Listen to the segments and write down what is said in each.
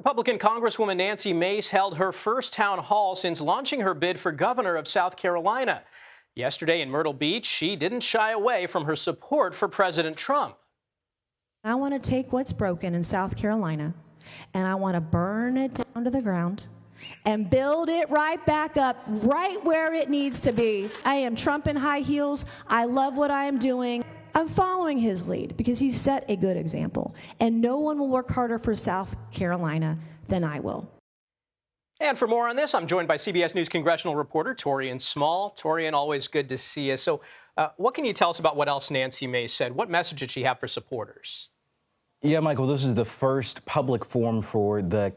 Republican Congresswoman Nancy Mace held her first town hall since launching her bid for governor of South Carolina. Yesterday in Myrtle Beach, she didn't shy away from her support for President Trump. I want to take what's broken in South Carolina, and I want to burn it down to the ground and build it right back up, right where it needs to be. I am Trump in high heels. I love what I am doing. I'm following his lead because he set a good example, and no one will work harder for South Carolina than I will. And for more on this, I'm joined by CBS News congressional reporter Taurean Small. Taurean, always good to see you. So what can you tell us about what else Nancy Mace said? What message did she have for supporters? Yeah, Michael, this is the first public forum for the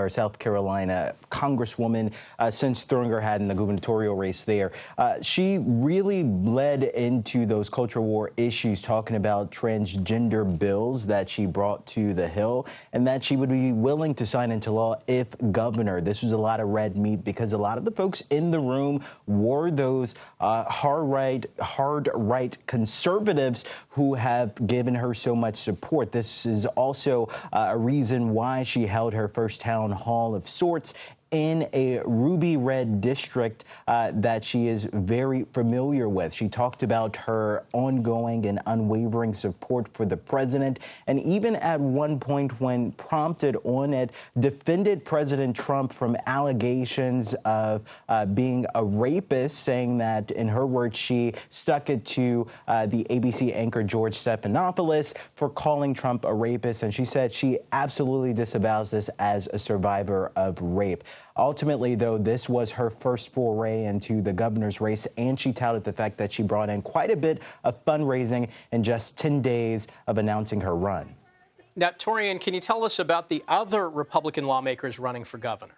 South Carolina Congresswoman since throwing her hat in the gubernatorial race there. She really led into those culture war issues, talking about transgender bills that she brought to the Hill and that she would be willing to sign into law if governor. This was a lot of red meat because a lot of the folks in the room were those hard right conservatives who have given her so much support. This is also a reason why she held her first town hall of sorts in a ruby red district that she is very familiar with. She talked about her ongoing and unwavering support for the president, and even at one point when prompted on it, defended President Trump from allegations of being a rapist, saying that, in her words, she stuck it to the ABC anchor George Stephanopoulos for calling Trump a rapist, and she said she absolutely disavows this as a survivor of rape. Ultimately, though, this was her first foray into the governor's race, and she touted the fact that she brought in quite a bit of fundraising in just 10 days of announcing her run. Now, Taurean, can you tell us about the other Republican lawmakers running for governor?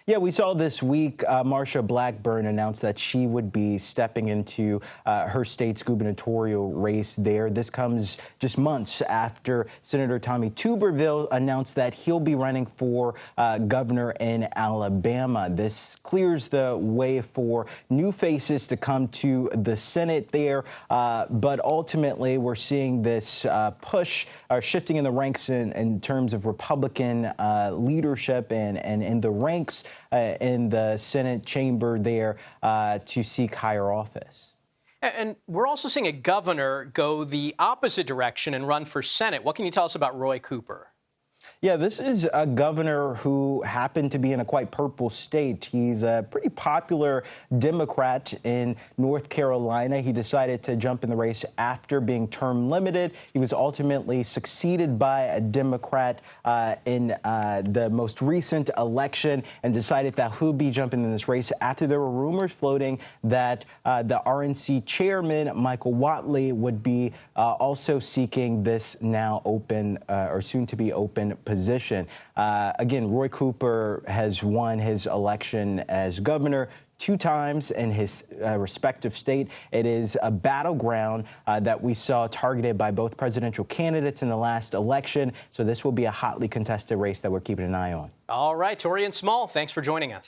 Yeah, we saw this week Marsha Blackburn announced that she would be stepping into her state's gubernatorial race there. This comes just months after Senator Tommy Tuberville announced that he'll be running for governor in Alabama. This clears the way for new faces to come to the Senate there. But ultimately, we're seeing this push shifting in the ranks in terms of Republican leadership and in the ranks in the Senate chamber there to seek higher office. And we're also seeing a governor go the opposite direction and run for Senate. What can you tell us about Roy Cooper? Yeah, this is a governor who happened to be in a quite purple state. He's a pretty popular Democrat in North Carolina. He decided to jump in the race after being term limited. He was ultimately succeeded by a Democrat in the most recent election and decided that he'll be jumping in this race after there were rumors floating that the RNC chairman, Michael Whatley, would be also seeking this now open or soon to be open position. Again, Roy Cooper has won his election as governor 2 times in his respective state. It is a battleground that we saw targeted by both presidential candidates in the last election. So this will be a hotly contested race that we're keeping an eye on. All right, Taurean Small, thanks for joining us.